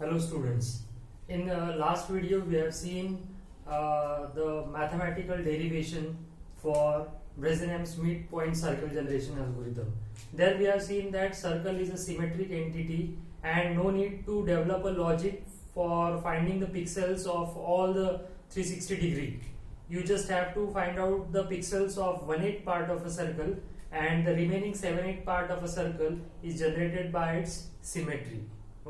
Hello students. In the last video we have seen the mathematical derivation for Bresenham's midpoint circle generation algorithm. There we have seen that circle is a symmetric entity and no need to develop a logic for finding the pixels of all the 360 degree. You just have to find out the pixels of 1/8 part of a circle and the remaining 7/8 part of a circle is generated by its symmetry.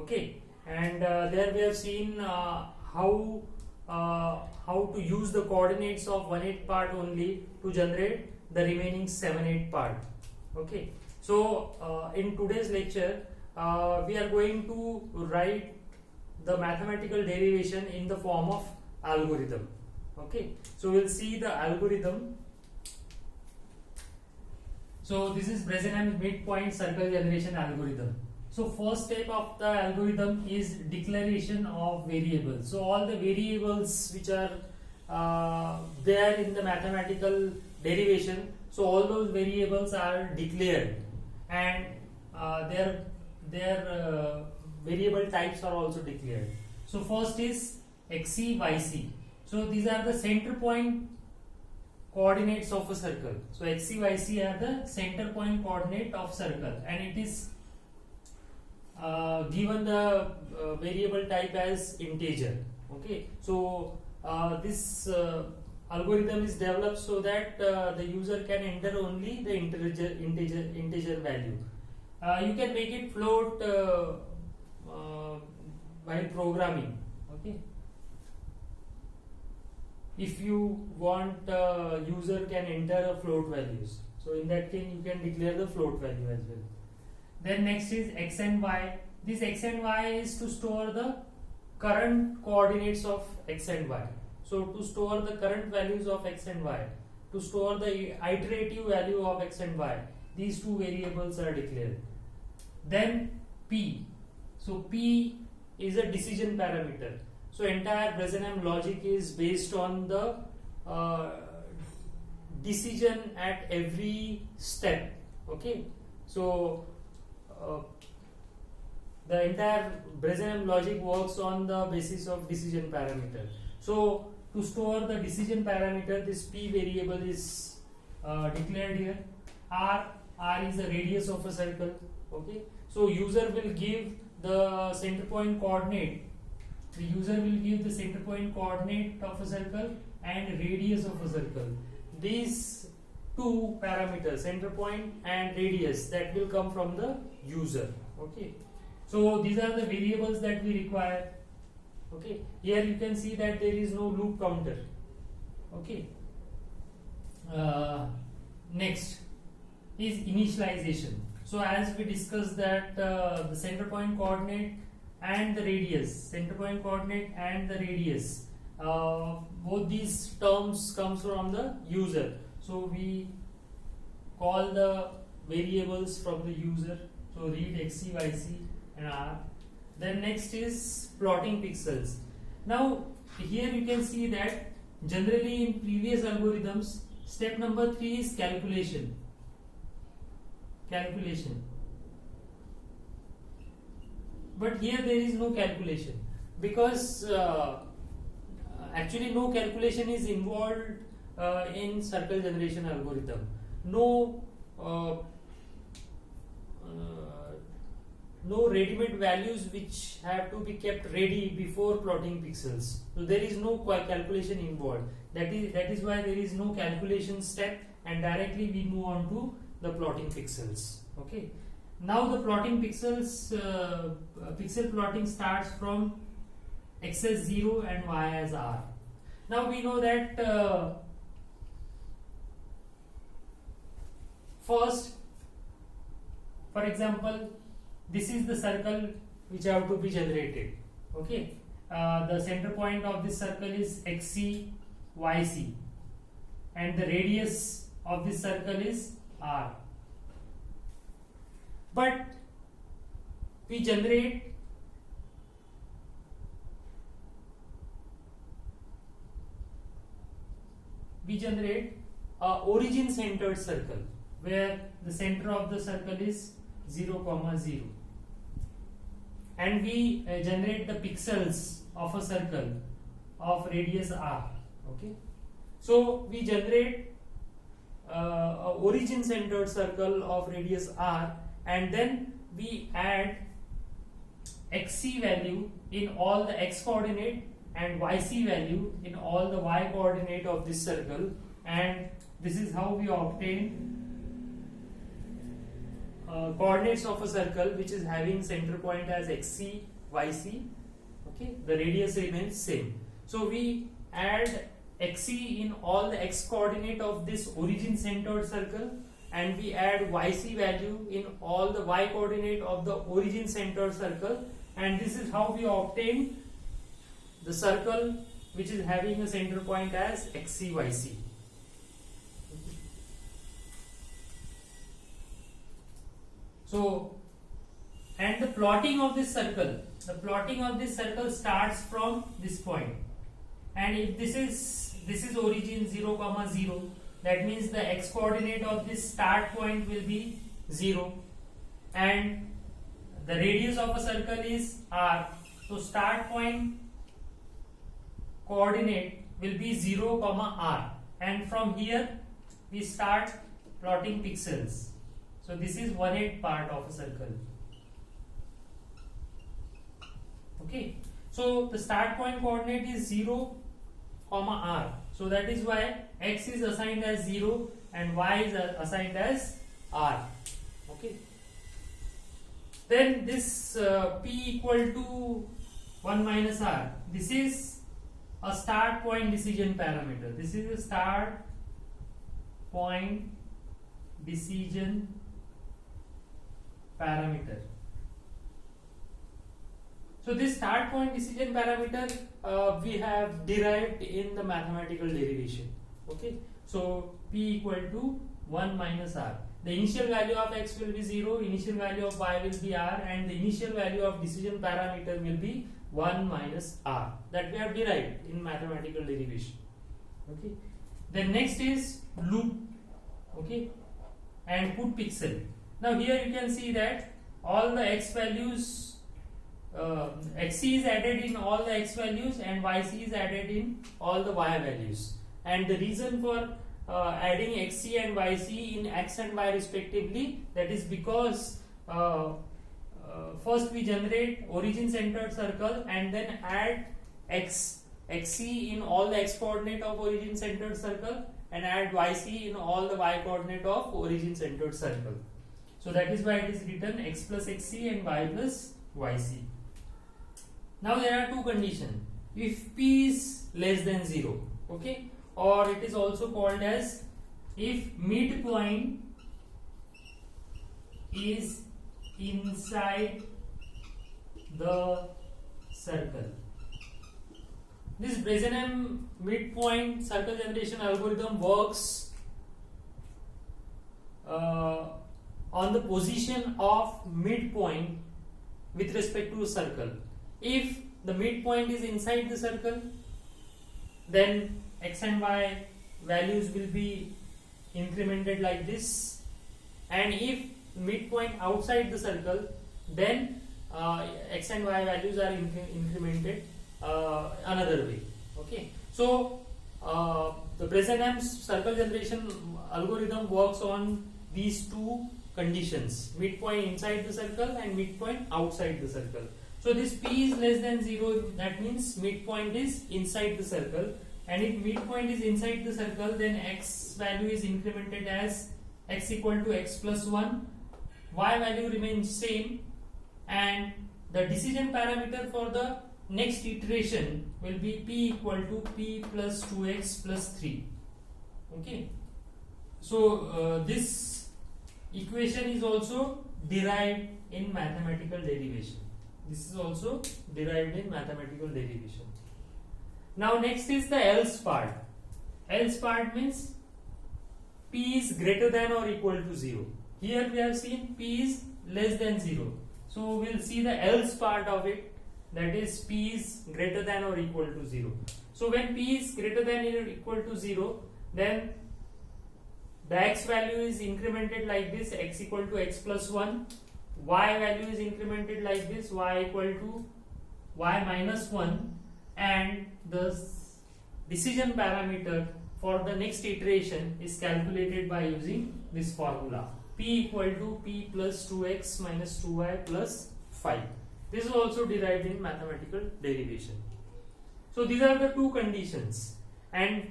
Okay. And there we have seen how to use the coordinates of 1/8 part only to generate the remaining 7/8 part. Okay, so in today's lecture we are going to write the mathematical derivation in the form of algorithm. Okay, so we'll see the algorithm. So this is Bresenham's midpoint circle generation algorithm. So first step of the algorithm is declaration of variables. So all the variables which are there in the mathematical derivation, so all those variables are declared, and their variable types are also declared. So first is xc, yc. So these are the center point coordinates of a circle. So xc, yc are the center point coordinate of circle, and it is given the variable type as integer. Okay, so this algorithm is developed so that the user can enter only the integer value. You can make it float while programming. Okay, if you want, user can enter a float values. So in that case you can declare the float value as well. Then next is x and y. This x and y is to store the current coordinates of x and y. So to store the current values of x and y, to store the iterative value of x and y, these two variables are declared. Then p. So p is a decision parameter. So entire Bresenham logic is based on the decision at every step. Okay, so the entire Bresenham logic works on the basis of decision parameter. So to store the decision parameter, this p variable is declared here. R is the radius of a circle. Okay, so user will give the center point coordinate. The user will give the center point coordinate of a circle and radius of a circle. These two parameters, center point and radius, that will come from the user. Okay, so these are the variables that we require. Okay, here you can see that there is no loop counter. Okay, next is initialization. So as we discussed that the center point coordinate and the radius, center point coordinate and the radius, both these terms comes from the user. So we call the variables from the user. So read xc, yc and r. Then next is plotting pixels. Now here you can see that generally in previous algorithms, step number 3 is calculation. But here there is no calculation, because actually no calculation is involved in circle generation algorithm. No ready-made values which have to be kept ready before plotting pixels. So there is no calculation involved. That is why there is no calculation step, and directly we move on to the plotting pixels. Okay. Now the plotting pixels, pixel plotting starts from x as 0 and y as r. Now we know that first, for example, this is the circle which have to be generated. Okay, the center point of this circle is xc, yc, and the radius of this circle is r. But we generate a origin centered circle where the center of the circle is 0, 0, and we generate the pixels of a circle of radius r. Okay, so we generate a origin centered circle of radius r, and then we add xc value in all the x coordinate and yc value in all the y coordinate of this circle, and this is how we obtain coordinates of a circle which is having center point as xc, yc. Okay, the radius remains same. So we add xc in all the x coordinate of this origin centered circle, and we add yc value in all the y coordinate of the origin centered circle, and this is how we obtain the circle which is having a center point as xc, yc. So, and the plotting of this circle, starts from this point, and if this is origin 0, 0, that means the x coordinate of this start point will be 0, and the radius of a circle is r. So start point coordinate will be 0, r, and from here we start plotting pixels. So this is 1/8 part of a circle. Okay, so the start point coordinate is 0, r. So that is why x is assigned as 0 and y is assigned as r. Okay. Then this p equal to 1 minus r. This is a start point decision parameter. This is a start point decision parameter. So this start point decision parameter we have derived in the mathematical derivation. Okay, so p equal to 1 minus r. The initial value of x will be 0, initial value of y will be r, and the initial value of decision parameter will be 1 minus r. That we have derived in mathematical derivation. Okay. Then next is loop. Okay, and put pixel. Now here you can see that all the x values, xc is added in all the x values and yc is added in all the y values. And the reason for adding xc and yc in x and y respectively, that is because first we generate origin centered circle and then add xc in all the x coordinate of origin centered circle and add yc in all the y coordinate of origin centered circle. So that is why it is written x plus xc and y plus yc. Now there are two conditions. If p is less than 0, okay, or it is also called as if midpoint is inside the circle. This Bresenham midpoint circle generation algorithm works on the position of midpoint with respect to a circle. If the midpoint is inside the circle, then x and y values will be incremented like this, and if midpoint outside the circle, then x and y values are incremented another way. Okay, so the Bresenham's circle generation algorithm works on these two conditions: midpoint inside the circle and midpoint outside the circle. So this p is less than 0, that means midpoint is inside the circle, and if midpoint is inside the circle, then x value is incremented as x equal to x plus 1, y value remains same, and the decision parameter for the next iteration will be p equal to p plus 2x plus 3. Okay, so this equation is also derived in mathematical derivation. This is also derived in mathematical derivation. Now next is the else part. Else part means p is greater than or equal to 0. Here we have seen p is less than 0. So we will see the else part of it, that is p is greater than or equal to 0. So when p is greater than or equal to 0, then the x value is incremented like this: x equal to x plus 1, y value is incremented like this, y equal to y minus 1, and the decision parameter for the next iteration is calculated by using this formula, p equal to p plus 2x minus 2y plus 5. This is also derived in mathematical derivation. So these are the two conditions, and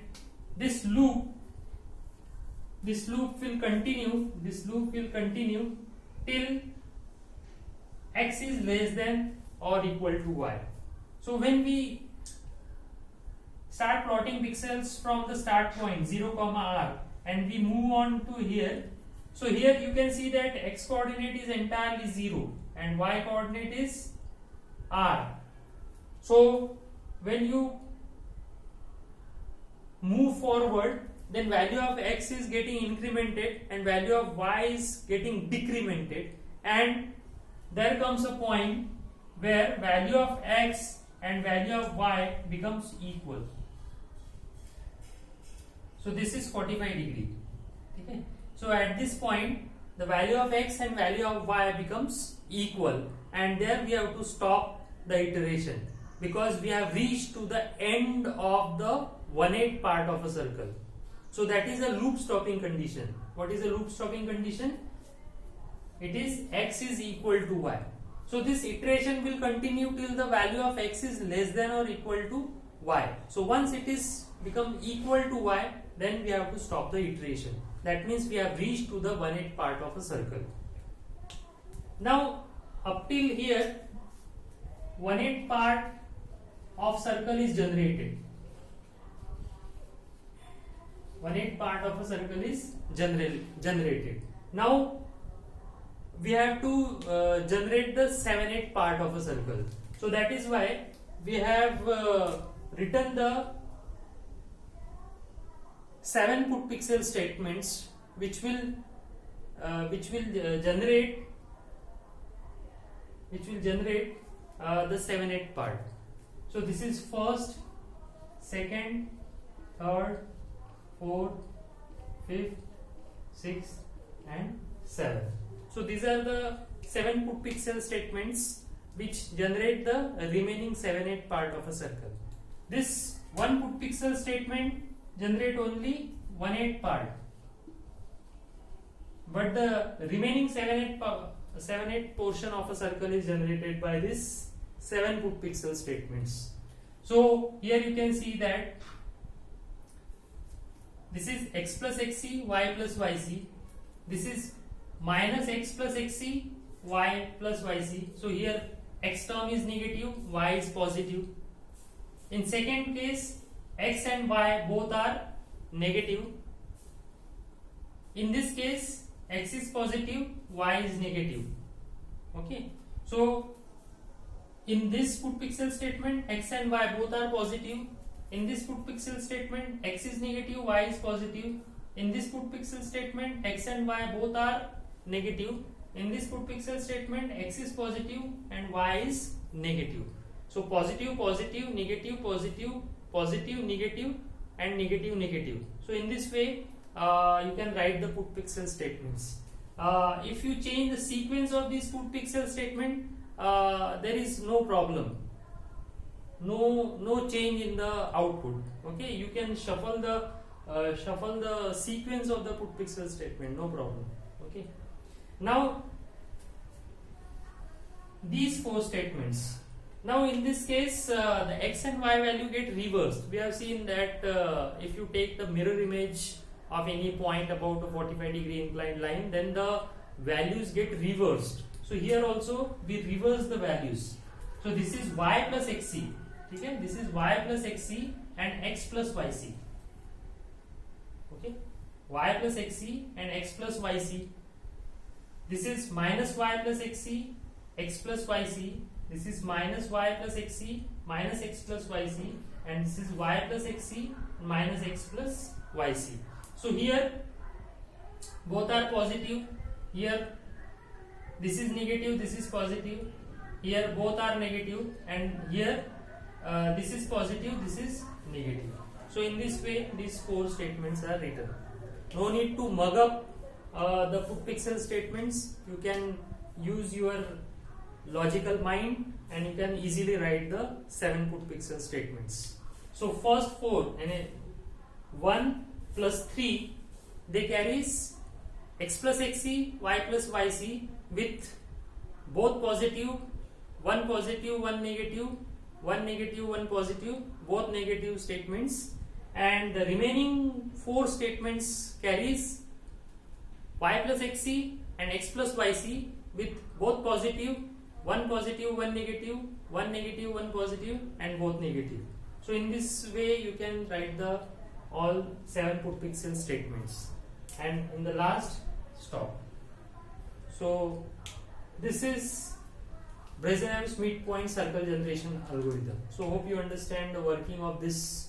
this loop will continue till x is less than or equal to y. So when we start plotting pixels from the start point 0, r, and we move on to here, so here you can see that x coordinate is entirely 0 and y coordinate is r. So when you move forward, then value of x is getting incremented and value of y is getting decremented, and there comes a point where value of x and value of y becomes equal. So this is 45 degree. Okay. So at this point the value of x and value of y becomes equal, and there we have to stop the iteration because we have reached to the end of the 1/8 part of a circle. So that is a loop stopping condition. What is a loop stopping condition? It is x is equal to y. So this iteration will continue till the value of x is less than or equal to y. So once it is become equal to y, then we have to stop the iteration. That means we have reached to the 1/8 part of a circle. Now up till here 1/8 part of circle is generated. 1/8 part of a circle is generated. Now we have to generate the 7/8 part of a circle. So that is why we have written the 7 put pixel statements which will generate the 7/8 part. So this is first, second, third, fourth, fifth, sixth, and seventh. So these are the 7 put pixel statements which generate the remaining 7/8 part of a circle. This one put pixel statement generate only 1/8 part, but the remaining 7/8 portion of a circle is generated by this 7 put pixel statements. So here you can see that this is x plus xc, y plus yc. This is minus x plus xc, y plus yc. So here x term is negative, y is positive. In second case, x and y both are negative. In this case, x is positive, y is negative. Okay. So in this put pixel statement, x and y both are positive. In this put pixel statement, x is negative, y is positive. In this put pixel statement, x and y both are negative. In this put pixel statement, x is positive and y is negative. So positive, positive, negative, positive, positive, negative, and negative, negative. So in this way, you can write the put pixel statements. If you change the sequence of this put pixel statement, there is no problem. No change in the output. Okay, you can shuffle the sequence of the put pixel statement, no problem. Okay. Now these 4 statements. Now in this case, the x and y value get reversed. We have seen that if you take the mirror image of any point about a 45 degree inclined line, then the values get reversed. So here also we reverse the values. So this is y plus xc. Okay, this is y plus xc and x plus yc. Okay, y plus xc and x plus yc. This is minus y plus xc, x plus yc. This is minus y plus xc minus x plus yc, and this is y plus xc minus x plus yc. So here both are positive. Here this is negative, this is positive. Here both are negative, and here this is positive, this is negative. So in this way, these 4 statements are written. No need to mug up the put pixel statements. You can use your logical mind and you can easily write the 7 put pixel statements. So first 4 and 1 plus 3, they carries x plus xc, y plus yc with both positive, one positive, one negative, one negative, one positive, both negative statements, and the remaining 4 statements carries y plus xc and x plus yc with both positive, one positive, one negative, one negative, one positive, and both negative. So in this way you can write the all 7 put pixel statements, and in the last stop. So this is Bresenham's midpoint circle generation algorithm. So hope you understand the working of this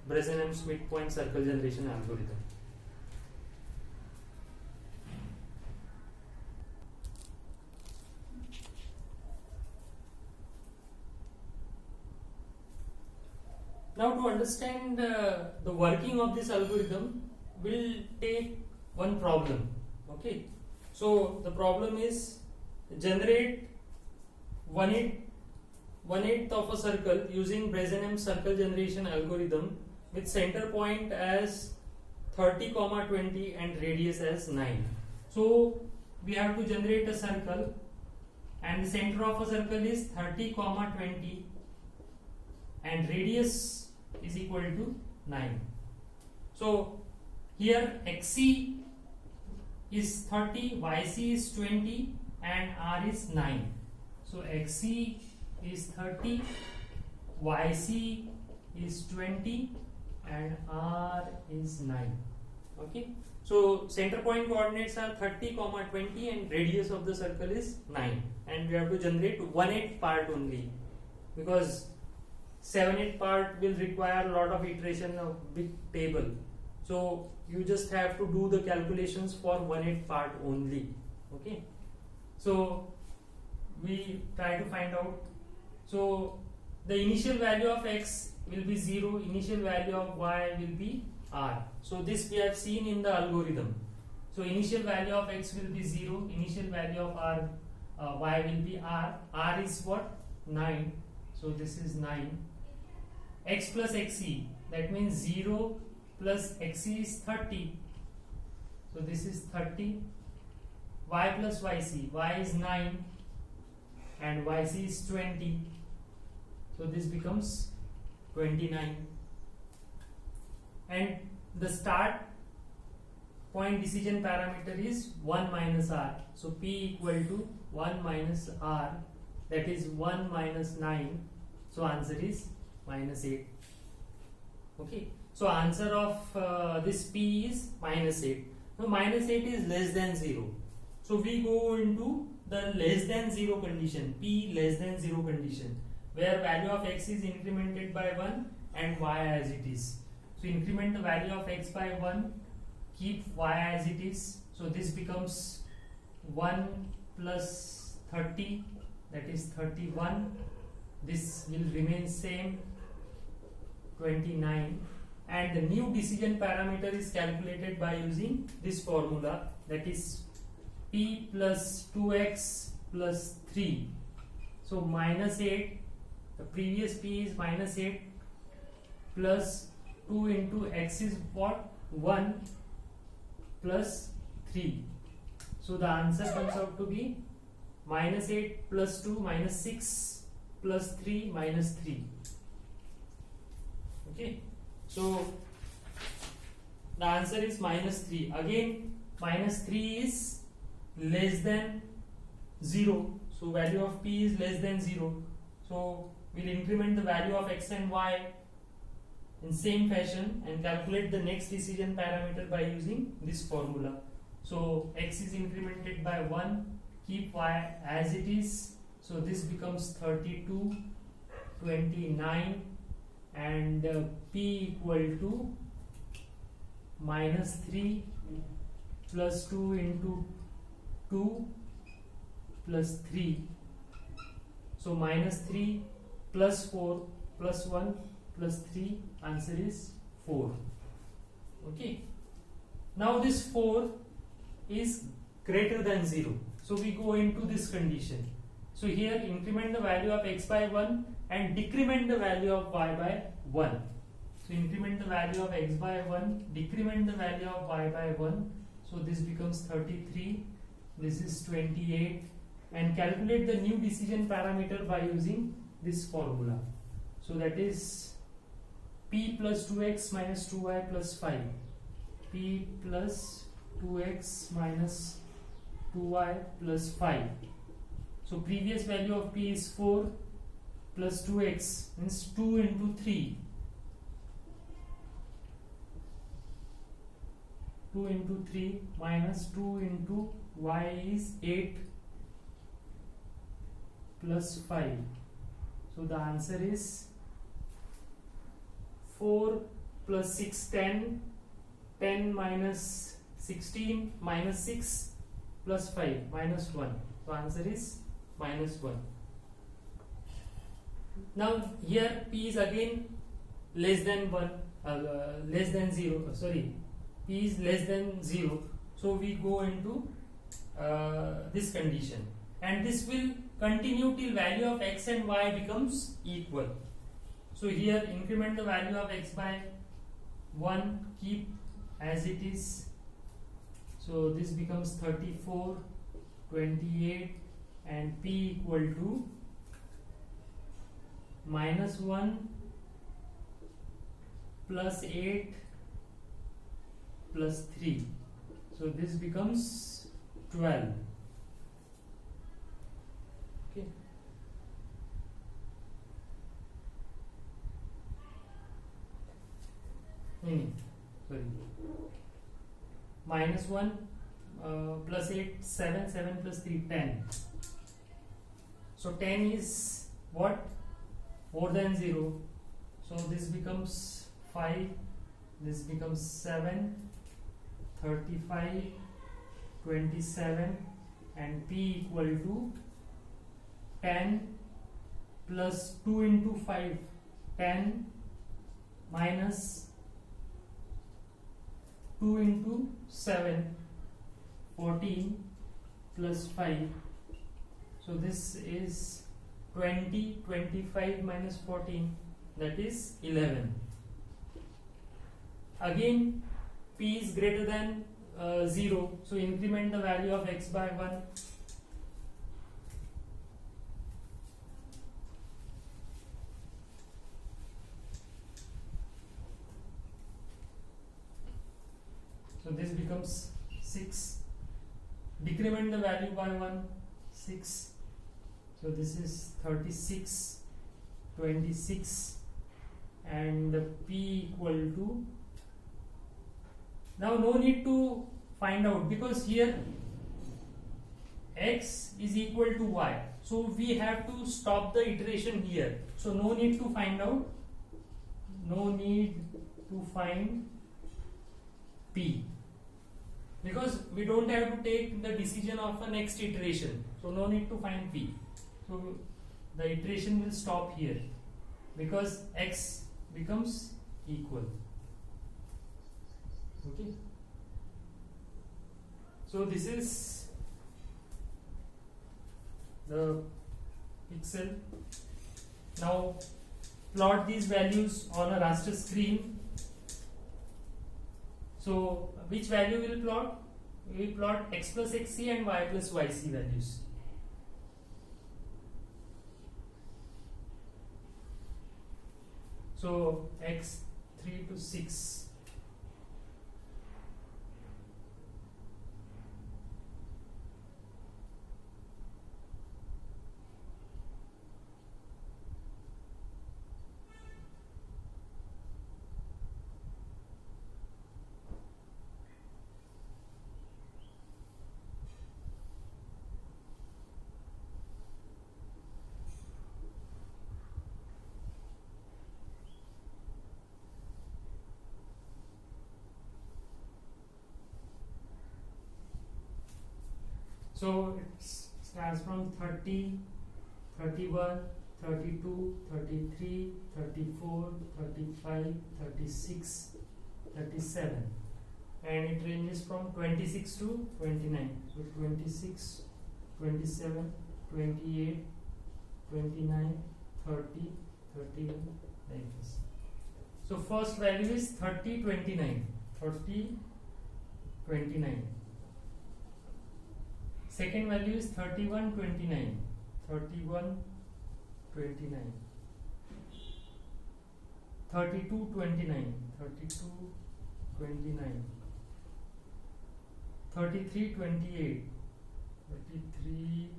Bresenham's midpoint circle generation algorithm. Now to understand the working of this algorithm, we'll take one problem. Okay, so the problem is generate one-eighth of a circle using Bresenham's circle generation algorithm with center point as 30, 20 and radius as 9. So we have to generate a circle and the center of a circle is 30, 20 and radius is equal to 9. So here xc is 30, yc is 20 and r is 9. So xc is 30, yc is 20 and r is 9. Okay, so center point coordinates are 30, 20 and radius of the circle is 9, and we have to generate 1/8 part only, because 7/8 part will require a lot of iteration of big table. So you just have to do the calculations for 1/8 part only. Okay, so we try to find out. So the initial value of x will be 0, initial value of y will be r. So this we have seen in the algorithm. So initial value of x will be 0, initial value of r y will be r. R is what? 9. So this is 9. X plus xc, that means 0 plus xc is 30. So this is 30. Y plus yc, y is 9 and yc is 20. So this becomes 29. And the start point decision parameter is 1 minus r. So p equal to 1 minus r, that is 1 minus 9. So answer is minus 8. Okay, so answer of this p is minus 8. Now minus 8 is less than 0. So we go into the less than 0 condition, p less than 0 condition, where value of x is incremented by 1 and y as it is. So increment the value of x by 1, keep y as it is. So this becomes 1 plus 30, that is 31. This will remain same, 29, and the new decision parameter is calculated by using this formula, that is p plus 2x plus 3. So minus 8, the previous p is minus 8 plus 2 into x is what? 1 plus 3. So the answer comes out to be minus 8 plus 2 minus 6 plus 3 minus 3. Okay, so the answer is minus 3. Again, minus 3 is less than 0. So value of p is less than 0. So we'll increment the value of x and y in same fashion and calculate the next decision parameter by using this formula. So x is incremented by 1, keep y as it is. So this becomes 32, 29 and p equal to minus 3 plus 2 into 2 plus 3. So minus 3 plus 4 plus 1 plus 3, answer is 4. Okay. Now this 4 is greater than 0. So we go into this condition. So here increment the value of x by 1 and decrement the value of y by 1. So increment the value of x by 1, decrement the value of y by 1. So this becomes 33, this is 28, and calculate the new decision parameter by using this formula. So that is p plus 2x minus 2y plus 5. P plus 2x minus 2y plus 5. So previous value of p is 4 plus 2x means 2 into 3. 2 into 3 minus 2 into y is 8 plus 5. So the answer is 4 plus 6, 10. 10 minus 16 minus 6 plus 5 minus 1. So answer is minus 1. Now here p is again less than 1, less than 0. Sorry, p is less than 0. So we go into this condition, and this will continue till value of x and y becomes equal. So here increment the value of x by 1, keep as it is. So this becomes 34, 28, and p equal to minus 1 plus 8 plus 3. So this becomes 12. Okay. Sorry. Minus 1 plus 8, 7, 7 plus 3, 10. So 10 is what? More than 0. So this becomes 5, this becomes 7, 35, 27, and p equal to 10 plus 2 into 5, 10 minus 2 into 7, 14 plus 5. So this is 20, 25 minus 14, that is 11. Again p is greater than 0, so increment the value of x by 1. So this becomes 6. Decrement the value by 1, 6. So this is 36, 26, and p equal to. Now no need to find out, because here x is equal to y. So we have to stop the iteration here. So no need to find out. No need to find p, because we don't have to take the decision of a next iteration. So no need to find p. So the iteration will stop here because x becomes equal. Okay. So this is the pixel. Now plot these values on a raster screen. So which value will plot? We will plot x plus xc and y plus yc values. So x 3 to 6. So it starts from 30, 31, 32, 33, 34, 35, 36, 37. and it ranges from 26 to 29. So 26, 27, 28, 29, 30, 31, like this. So first value is 30, 29. 30, 29. Second value is 31, 29. 31, 29. 32, 29. 32, 29. 33, 28. 33,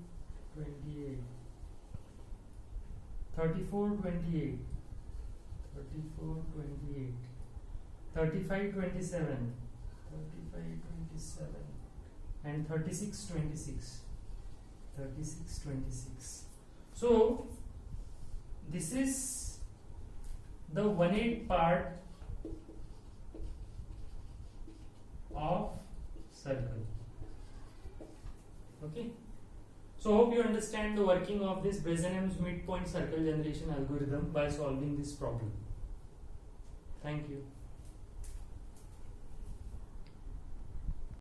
28. 34, 28. 34, 28. 35, 27. 35, 27. And 36, 26. 36, 26. So, this is the 1/8 part of circle. Okay. So hope you understand the working of this Bresenham's midpoint circle generation algorithm by solving this problem. Thank you.